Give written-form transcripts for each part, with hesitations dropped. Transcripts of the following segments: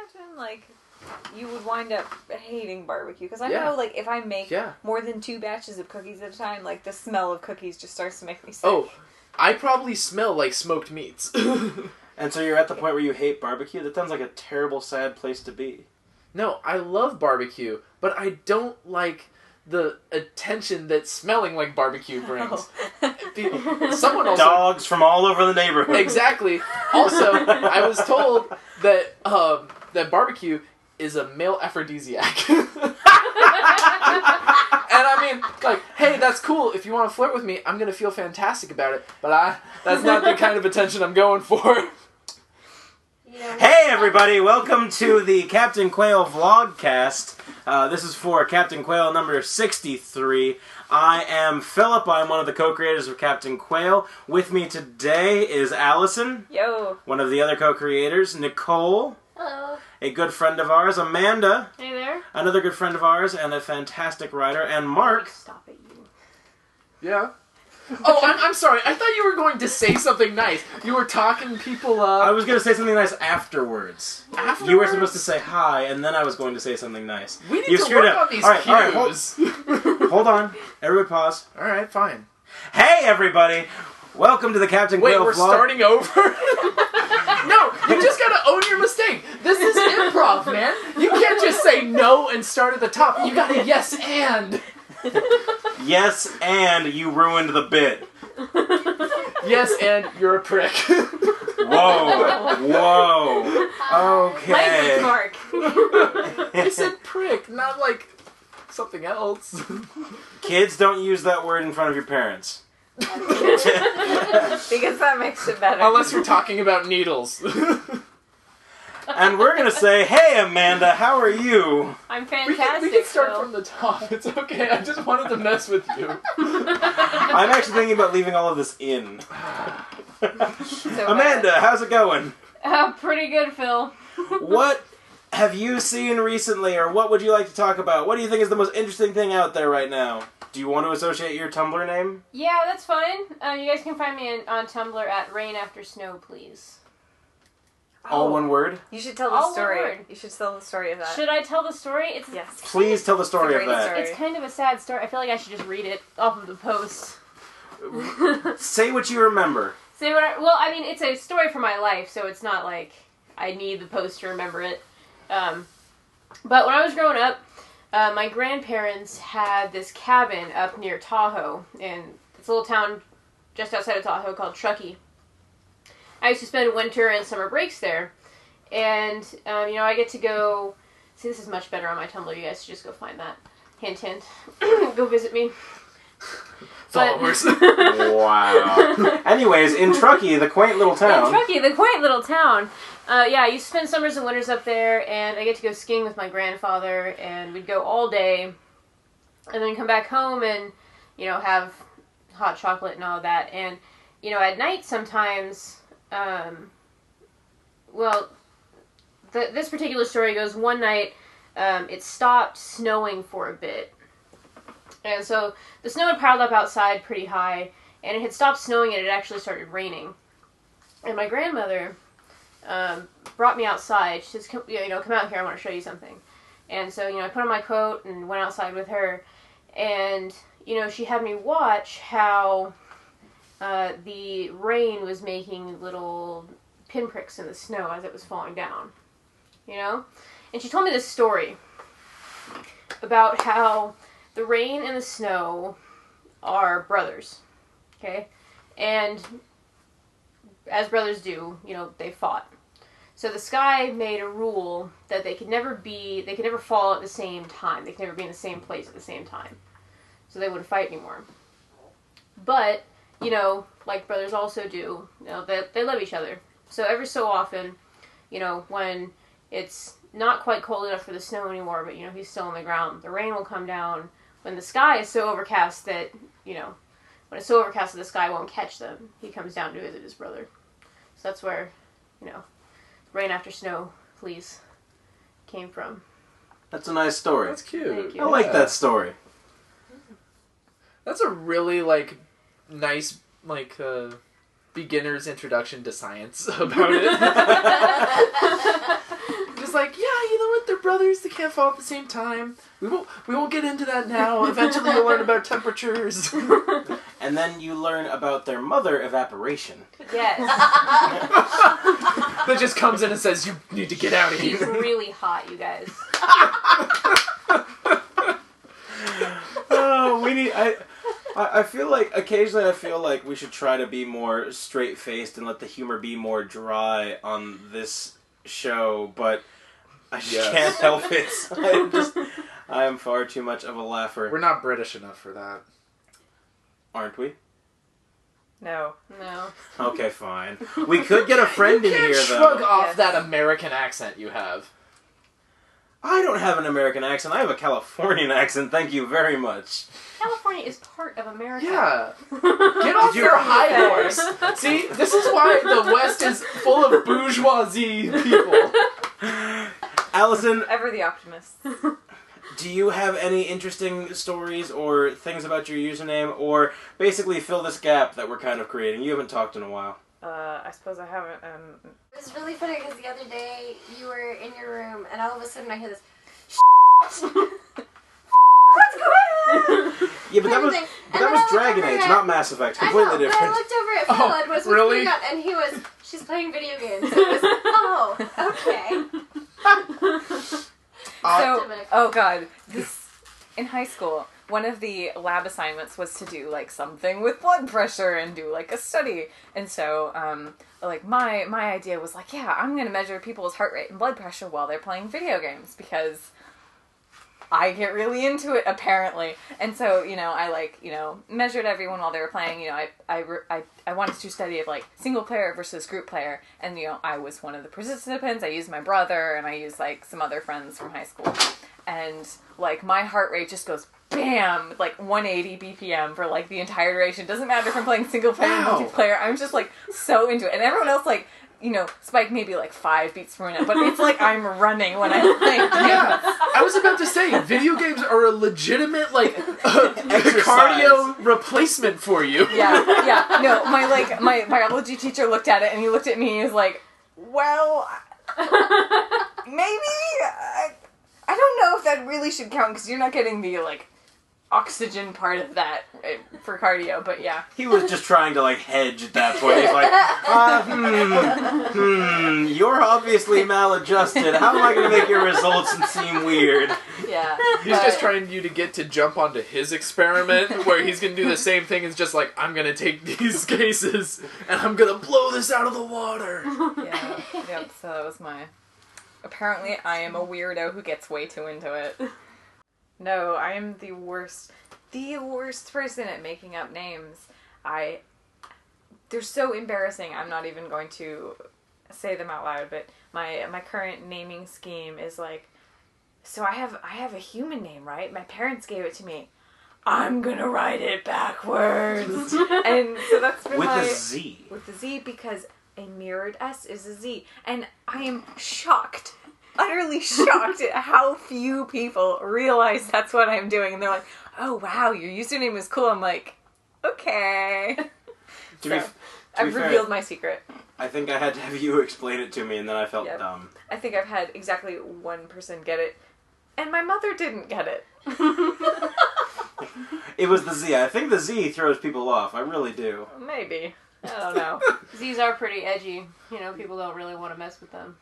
imagine, like, you would wind up hating barbecue? Because I know, like, if I make more than 2 batches of cookies at a time, like, the smell of cookies just starts to make me sick. Oh, I probably smell like smoked meats. And so you're at the point where you hate barbecue? That sounds like a terrible, sad place to be. No, I love barbecue, but I don't like the attention that smelling like barbecue brings. Someone also... Dogs from all over the neighborhood. Exactly. Also, I was told that that barbecue is a male aphrodisiac. And I mean, like, hey, that's cool. If you want to flirt with me, I'm going to feel fantastic about it. But that's not the kind of attention I'm going for. Hey everybody, welcome to the Captain Quail Vlogcast. This is for Captain Quail number 63. I am Philip, I'm one of the co-creators of Captain Quail. With me today is Allison. Yo. One of the other co-creators. Nicole. Hello. A good friend of ours. Amanda. Hey there. Another good friend of ours and a fantastic writer. And Mark. Stop it, you. Yeah. Oh, I'm sorry. I thought you were going to say something nice. You were talking people up. I was going to say something nice afterwards. Afterwards? You were supposed to say hi, and then I was going to say something nice. We need to work on these cues. Hold on. Everybody pause. All right, fine. Hey, everybody. Welcome to the Captain Quail Vlog. Wait, we're starting over? No, you just got to own your mistake. This is improv, man. You can't just say no and start at the top. You got to yes and. Yes, and you ruined the bit. Yes, and you're a prick. Whoa. Okay. Language, Mark. I said prick, not like something else. Kids, don't use that word in front of your parents. Because that makes it better. Unless you're talking about needles. And we're going to say, hey, Amanda, how are you? I'm fantastic. We can start from the top. It's okay. I just wanted to mess with you. I'm actually thinking about leaving all of this in. Amanda, how's it going? Pretty good, Phil. What have you seen recently, or what would you like to talk about? What do you think is the most interesting thing out there right now? Do you want to associate your Tumblr name? Yeah, that's fine. You guys can find me on Tumblr at Rain After Snow, please. All one word? You should tell the All story. one word. You should tell the story of that. Should I tell the story? Yes. Please tell the story of that. Story. It's kind of a sad story. I feel like I should just read it off of the post. Say what you remember. Well, I mean, it's a story from my life, so it's not like I need the post to remember it. But when I was growing up, my grandparents had this cabin up near Tahoe, in this little town just outside of Tahoe called Truckee. I used to spend winter and summer breaks there, and, I get to go, see, this is much better on my Tumblr, you guys should just go find that, hint, hint, go visit me. Followers. Wow. Anyways, in Truckee, the quaint little town. I used to spend summers and winters up there, and I get to go skiing with my grandfather, and we'd go all day, and then come back home and, have hot chocolate and all of that, and, at night sometimes, this particular story goes, one night, it stopped snowing for a bit, and so the snow had piled up outside pretty high, and it had stopped snowing, and it actually started raining, and my grandmother brought me outside. She says, come out here, I want to show you something. And so, I put on my coat and went outside with her. And, she had me watch how the rain was making little pinpricks in the snow as it was falling down. And she told me this story about how the rain and the snow are brothers. Okay? And as brothers do, they fought. So the sky made a rule that they could never fall at the same time. They could never be in the same place at the same time. So they wouldn't fight anymore. But, like brothers also do, they love each other. So every so often, when it's not quite cold enough for the snow anymore, but, he's still on the ground, the rain will come down when the sky is so overcast that, when it's so overcast that the sky won't catch them, he comes down to visit his brother. So that's where, Rain After Snow, please, came from. That's a nice story. That's cute. Thank you. I like that story. That's a really, nice, beginner's introduction to science about it. Just all at the same time. We won't get into that now. Eventually you'll learn about temperatures. And then you learn about their mother, evaporation. Yes. That just comes in and says, you need to get out of here. She's really hot, you guys. Oh, we need... I feel like, occasionally I feel like we should try to be more straight-faced and let the humor be more dry on this show, but I just can't help it. I am far too much of a laugher. We're not British enough for that. Aren't we? No. Okay, fine. We could get a friend in here, though. Shrug off that American accent you have. I don't have an American accent. I have a Californian accent. Thank you very much. California is part of America. Yeah. Get off your high horse. See, this is why the West is full of bourgeoisie people. Allison. Ever the optimist. Do you have any interesting stories or things about your username, or basically fill this gap that we're kind of creating? You haven't talked in a while. I suppose I haven't. It was really funny because the other day you were in your room and all of a sudden I hear this what's going on? Yeah, but that was Dragon Age, not Mass Effect. Completely different. But I looked over at Phil and was really? Going on, and he was, she's playing video games. It was, okay. Oh god, in high school, one of the lab assignments was to do like something with blood pressure and do like a study. And so, like my idea was like, yeah, I'm gonna measure people's heart rate and blood pressure while they're playing video games because I get really into it apparently. And so, I measured everyone while they were playing. I wanted to study of like single player versus group player, and I was one of the participants. I used my brother and I used like some other friends from high school, and like my heart rate just goes bam, like 180 BPM for like the entire duration. Doesn't matter if I'm playing single player or multiplayer. I'm just like so into it, and everyone else like spike maybe like 5 beats per minute, but it's like I'm running when I'm playing. Yeah, I was about to say, video games are a legitimate like cardio replacement for you. Yeah. No, my biology teacher looked at it and he looked at me and he was like, "Well, maybe I don't know if that really should count because you're not getting the like oxygen part of that for cardio." But yeah, he was just trying to like hedge at that point. He's like, you're obviously maladjusted. How am I going to make your results seem weird? Yeah, he's just trying you to get to jump onto his experiment where he's going to do the same thing. It's just like, I'm going to take these cases and I'm going to blow this out of the water. Yeah. Yep. So that was apparently I am a weirdo who gets way too into it. No, I am the worst person at making up names. They're so embarrassing, I'm not even going to say them out loud, but my current naming scheme is like, so I have a human name, right? My parents gave it to me. I'm gonna write it backwards. And so that's been with a Z. With the Z, because a mirrored S is a Z. And I am shocked. Utterly shocked at how few people realize that's what I'm doing. And they're like, oh wow, your username is cool. I'm like, okay. I've revealed my secret. I think I had to have you explain it to me and then I felt dumb. I think I've had exactly one person get it. And my mother didn't get it. It was the Z. I think the Z throws people off. I really do. Maybe. I don't know. Z's are pretty edgy. People don't really want to mess with them.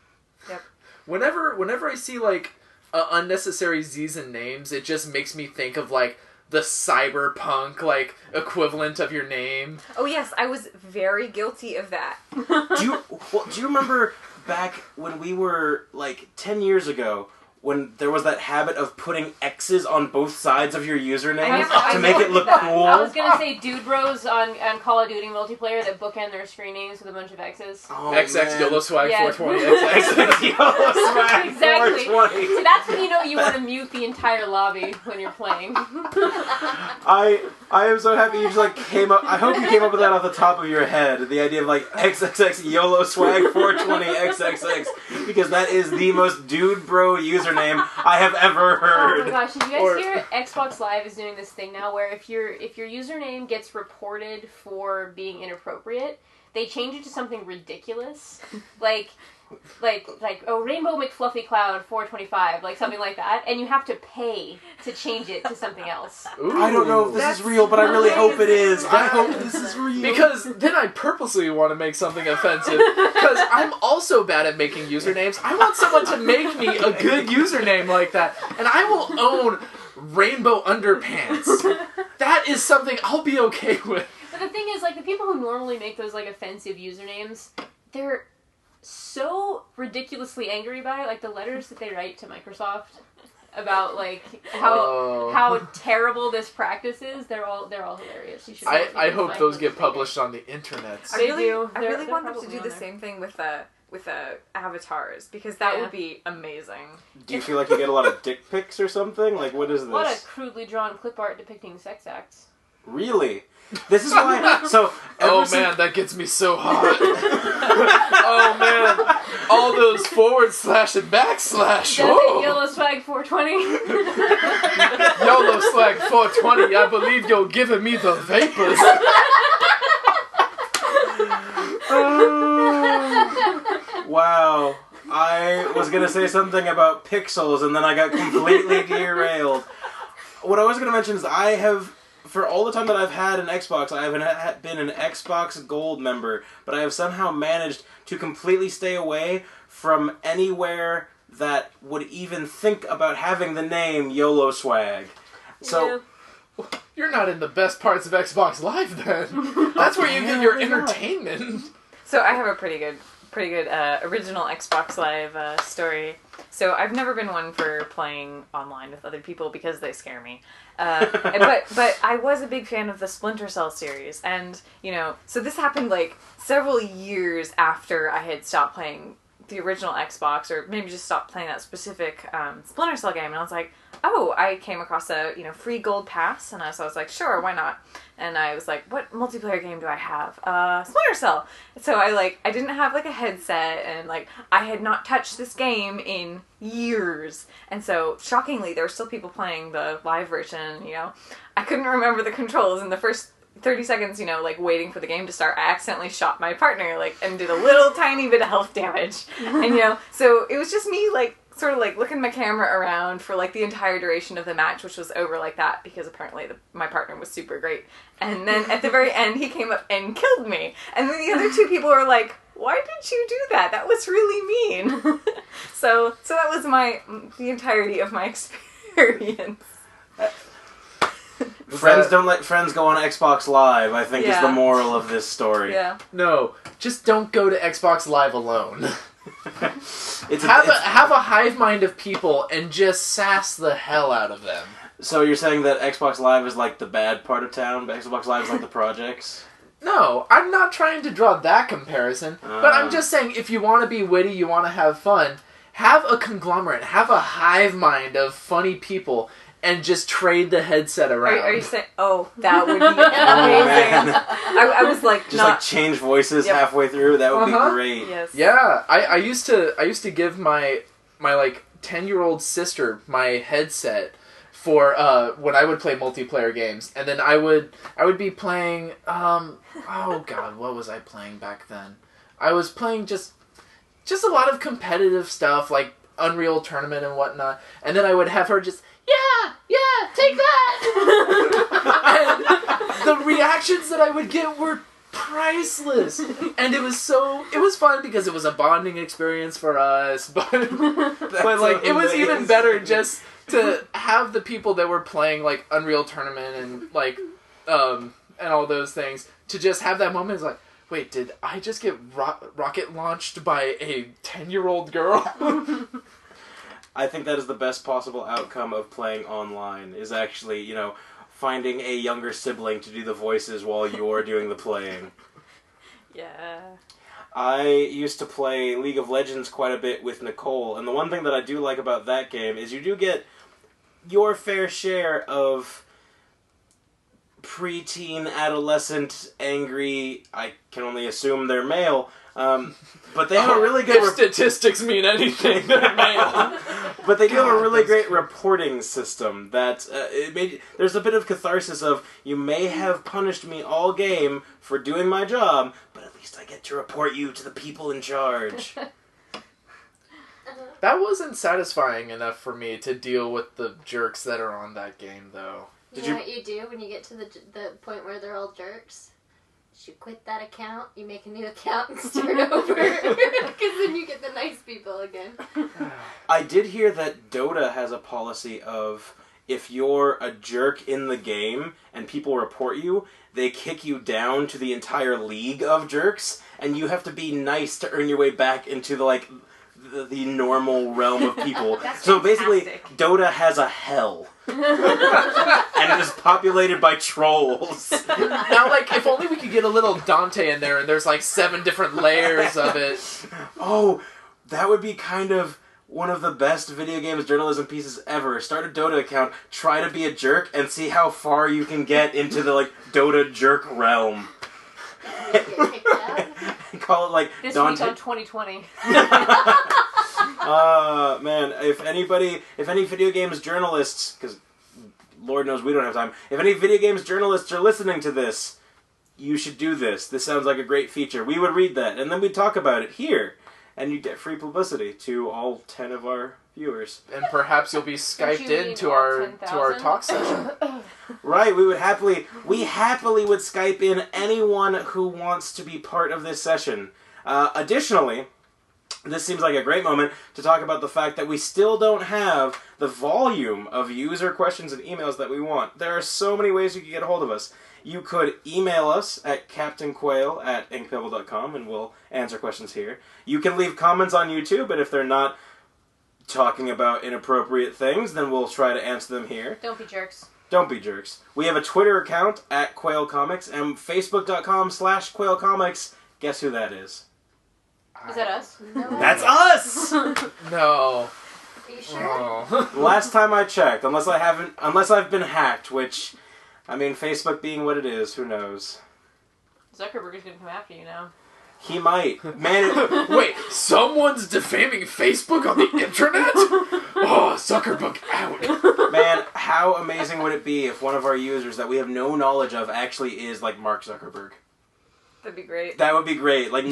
Yep. Whenever I see, like, unnecessary Z's and names, it just makes me think of, like, the cyberpunk, like, equivalent of your name. Oh, yes, I was very guilty of that. Do you remember back when we were, like, 10 years ago, when there was that habit of putting X's on both sides of your username to make it look cool? I was gonna say dude bros on Call of Duty multiplayer that bookend their screen names with a bunch of X's. Oh, XX YOLO Swag 420. XX YOLO Swag exactly. 420. So that's when you know you want to mute the entire lobby when you're playing. I am so happy you just like came up. I hope you came up with that off the top of your head. The idea of like XXX YOLO Swag 420 XXX, because that is the most dude bro username I have ever heard. Oh my gosh, did you guys hear Xbox Live is doing this thing now where if your username gets reported for being inappropriate, they change it to something ridiculous. Like like Rainbow McFluffy Cloud 425, like something like that, and you have to pay to change it to something else. Ooh. I don't know if this is real, but I really hope it is. I hope this is real. Because then I purposely want to make something offensive, because I'm also bad at making usernames. I want someone to make me a good username like that, and I will own Rainbow Underpants. That is something I'll be okay with. But the thing is, like, the people who normally make those, like, offensive usernames, they're so ridiculously angry about it. Like, the letters that they write to Microsoft about, like, how terrible this practice is, they're all hilarious. You should I hope those get published on the internet. I really want them to do the same thing with avatars, because that would be amazing. Do you feel like you get a lot of dick pics or something? Like, what is this? A lot of crudely drawn clip art depicting sex acts. Really? This is why. So. Man, that gets me so hot. Oh man, all those forward slash and backslash. Yellow swag 420. Yellow swag 420. I believe you're giving me the vapors. Wow. I was going to say something about pixels, and then I got completely derailed. What I was going to mention is I have, for all the time that I've had an Xbox, I haven't been an Xbox Gold member, but I have somehow managed to completely stay away from anywhere that would even think about having the name YOLO Swag. So... Yeah. You're not in the best parts of Xbox Live, then. That's where you get your entertainment. So I have a pretty good original Xbox Live story. So I've never been one for playing online with other people because they scare me. But I was a big fan of the Splinter Cell series, and so this happened like several years after I had stopped playing the original Xbox, or maybe just stopped playing that specific Splinter Cell game, and I was like, oh, I came across a free gold pass, and so I was like, sure, why not? And I was like, what multiplayer game do I have? Splinter Cell. So I didn't have like a headset, and like I had not touched this game in years, and so shockingly there were still people playing the live version. I couldn't remember the controls in the first 30 seconds, like waiting for the game to start. I accidentally shot my partner, and did a little tiny bit of health damage. And, so it was just me, sort of looking my camera around for the entire duration of the match, which was over like that because apparently my partner was super great. And then at the very end, he came up and killed me. And then the other two people were like, why did you do that? That was really mean. So that was the entirety of my experience. Friends don't let friends go on Xbox Live, I think, is the moral of this story. Yeah. No, just don't go to Xbox Live alone. Have a hive mind of people and just sass the hell out of them. So you're saying that Xbox Live is like the bad part of town, but Xbox Live is like the projects? No, I'm not trying to draw that comparison, but I'm just saying if you want to be witty, you want to have fun, have a conglomerate, have a hive mind of funny people, and just trade the headset around. Are you saying, that would be amazing. I was like, just change voices halfway through, that would be great. Yes. Yeah, I used to give my 10-year-old sister my headset for when I would play multiplayer games, and then I would be playing oh god, what was I playing back then? I was playing just a lot of competitive stuff like Unreal Tournament and whatnot, and then I would have her just take that. And the reactions that I would get were priceless, and it was fun because it was a bonding experience for us, but it was even better just to have the people that were playing Unreal Tournament and and all those things, to just have that moment. It's like, wait, did I just get rocket launched by a 10-year-old girl? I think that is the best possible outcome of playing online, is actually, finding a younger sibling to do the voices while you're doing the playing. Yeah. I used to play League of Legends quite a bit with Nicole, and the one thing that I do like about that game is you do get your fair share of preteen, adolescent, angry, I can only assume they're male, but they have a really good... If statistics mean anything, they're male. But they do have a really great reporting system that there's a bit of catharsis of, you may have punished me all game for doing my job, but at least I get to report you to the people in charge. That wasn't satisfying enough for me to deal with the jerks that are on that game, though. You know what you do when you get to the point where they're all jerks? You quit that account, you make a new account and start over. Because then you get the nice people again. I did hear that Dota has a policy of if you're a jerk in the game and people report you, they kick you down to the entire league of jerks, and you have to be nice to earn your way back into the normal realm of people. So basically, Dota has a hell. And it is populated by trolls. Now, like, if only we could get a little Dante in there and there's like 7 different layers of it. Oh, that would be kind of one of the best video games journalism pieces ever. Start a Dota account, try to be a jerk, and see how far you can get into the, like, Dota jerk realm. Call it, like, this Dante. week on 2020. Man, if any video games journalists, because Lord knows we don't have time, if any video games journalists are listening to this, you should do this. This sounds like a great feature. We would read that, and then we'd talk about it here, and you'd get free publicity to all 10 of our viewers. And perhaps you'll be Skyped in to our talk session. Right, we happily would Skype in anyone who wants to be part of this session. Additionally, this seems like a great moment to talk about the fact that we still don't have the volume of user questions and emails that we want. There are so many ways you can get a hold of us. You could email us at captainquail@inkpebble.com and we'll answer questions here. You can leave comments on YouTube, and if they're not talking about inappropriate things, then we'll try to answer them here. Don't be jerks. Don't be jerks. We have a Twitter account at Quail Comics and Facebook.com/Quail Comics. Guess who that is? Is that us? No. That's us! No. Are you sure? Oh. Last time I checked, unless I've been hacked, which, I mean, Facebook being what it is, who knows? Zuckerberg is going to come after you now. He might. Man, Wait, someone's defaming Facebook on the internet? Oh, Zuckerberg out. Man, how amazing would it be if one of our users that we have no knowledge of actually is like Mark Zuckerberg? That'd be great. That would be great. Like,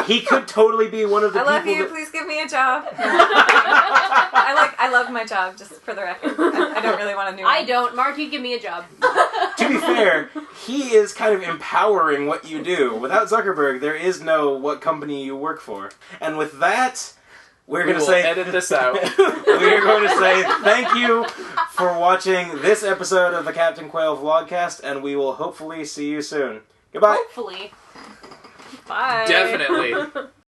he could totally be one of the I love people you. that... Please give me a job. I love my job. Just for the record, I don't really want a new one. I don't. Mark, you give me a job. To be fair, he is kind of empowering what you do. Without Zuckerberg, there is no what company you work for. And with that, we're going to say... edit this out. We're going to say thank you for watching this episode of the Captain Quail Vlogcast, and we will hopefully see you soon. Goodbye. Hopefully. Bye. Definitely.